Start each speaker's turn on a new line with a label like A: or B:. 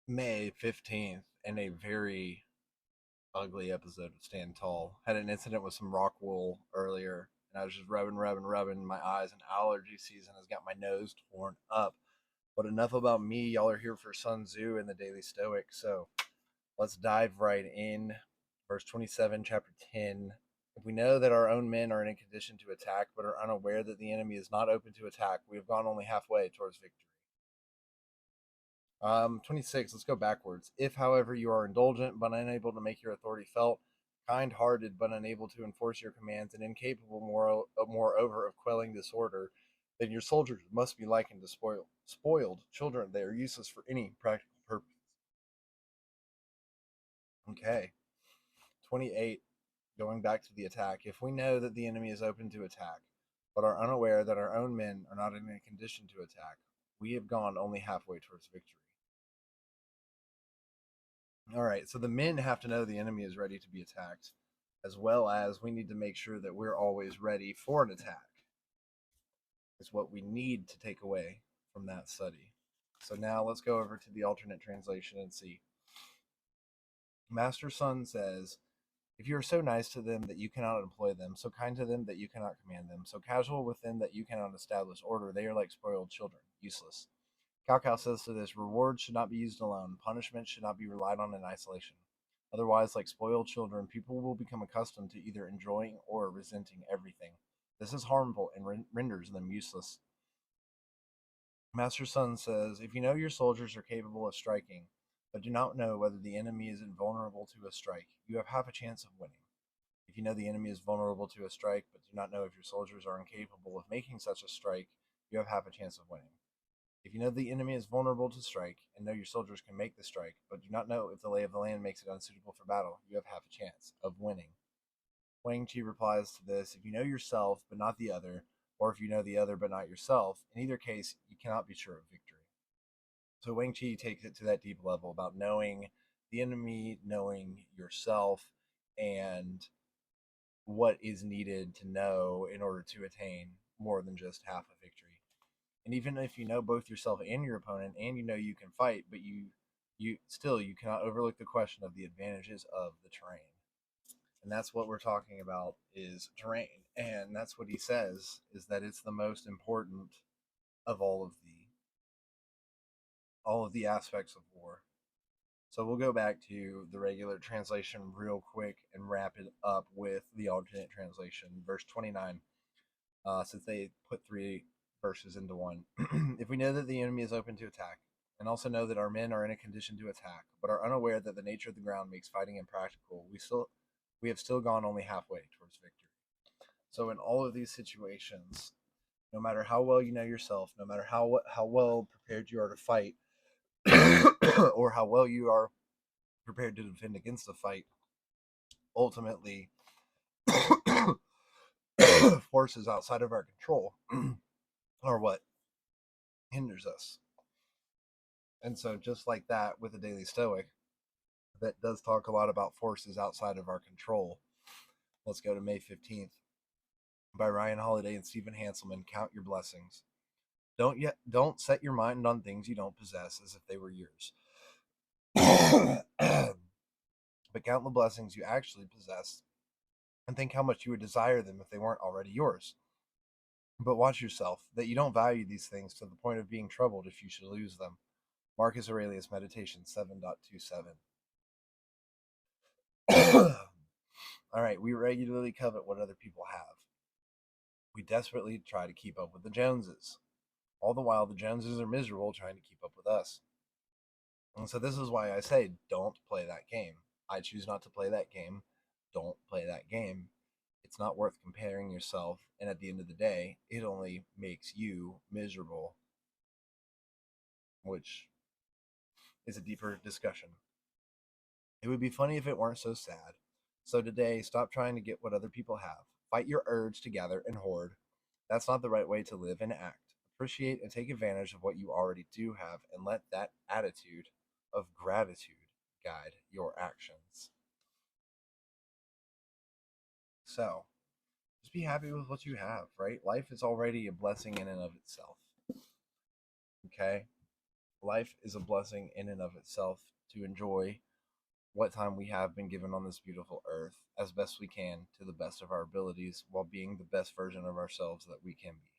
A: May 15th, in a very ugly episode of Stand Tall. Had an incident with some rock wool earlier, and I was just rubbing my eyes, and allergy season has got my nose torn up. But enough about me. Y'all are here for Sun Tzu and the Daily Stoic. So let's dive right in. Verse 27, chapter 10. If we know that our own men are in a condition to attack, but are unaware that the enemy is not open to attack, we have gone only halfway towards victory. 26, let's go backwards. If, however, you are indulgent but unable to make your authority felt, kind hearted but unable to enforce your commands, and incapable, moreover, of quelling disorder, then your soldiers must be likened to spoiled children. They are useless for any practical purpose. Okay. 28, going back to the attack. If we know that the enemy is open to attack, but are unaware that our own men are not in a condition to attack, we have gone only halfway towards victory. All right, so the men have to know the enemy is ready to be attacked, as well as we need to make sure that we're always ready for an attack. Is what we need to take away from that study. So now let's go over to the alternate translation and see. Master Sun says, if you are so nice to them that you cannot employ them, so kind to them that you cannot command them, so casual with them that you cannot establish order, they are like spoiled children, useless. Cao says to this, rewards should not be used alone. Punishment should not be relied on in isolation. Otherwise, like spoiled children, people will become accustomed to either enjoying or resenting everything. This is harmful and renders them useless. Master Sun says, if you know your soldiers are capable of striking, but do not know whether the enemy is invulnerable to a strike, you have half a chance of winning. If you know the enemy is vulnerable to a strike, but do not know if your soldiers are incapable of making such a strike, you have half a chance of winning. If you know the enemy is vulnerable to strike, and know your soldiers can make the strike, but do not know if the lay of the land makes it unsuitable for battle, you have half a chance of winning. Wang Chi replies to this, if you know yourself, but not the other, or if you know the other, but not yourself, in either case, you cannot be sure of victory. So Wang Chi takes it to that deep level about knowing the enemy, knowing yourself, and what is needed to know in order to attain more than just half a victory. And even if you know both yourself and your opponent, and you know you can fight, but you cannot overlook the question of the advantages of the terrain. And that's what we're talking about is terrain. And that's what he says is that it's the most important of all of the aspects of war. So we'll go back to the regular translation real quick and wrap it up with the alternate translation, verse 29, since they put three verses into one. If we know that the enemy is open to attack, and also know that our men are in a condition to attack, but are unaware that the nature of the ground makes fighting impractical, we have still gone only halfway towards victory. So in all of these situations, no matter how well you know yourself, no matter how well prepared you are to fight, or how well you are prepared to defend against the fight, ultimately forces outside of our control are what hinders us. And so, just like that with the Daily Stoic, that does talk a lot about forces outside of our control. Let's go to May 15th by Ryan Holiday and Stephen Hanselman. Count your blessings. Don't set your mind on things you don't possess as if they were yours. But count the blessings you actually possess and think how much you would desire them if they weren't already yours. But watch yourself, that you don't value these things to the point of being troubled if you should lose them. Marcus Aurelius, Meditation 7.27. All right, we regularly covet what other people have. We desperately try to keep up with the Joneses. All the while, the Joneses are miserable trying to keep up with us. And so this is why I say, don't play that game. I choose not to play that game. Don't play that game. It's not worth comparing yourself. And at the end of the day, it only makes you miserable, which is a deeper discussion. It would be funny if it weren't so sad. So today, stop trying to get what other people have. Fight your urge to gather and hoard. That's not the right way to live and act. Appreciate and take advantage of what you already do have, and let that attitude of gratitude guide your actions. So, just be happy with what you have, right? Life is already a blessing in and of itself. Okay? Life is a blessing in and of itself to enjoy what time we have been given on this beautiful earth as best we can to the best of our abilities while being the best version of ourselves that we can be.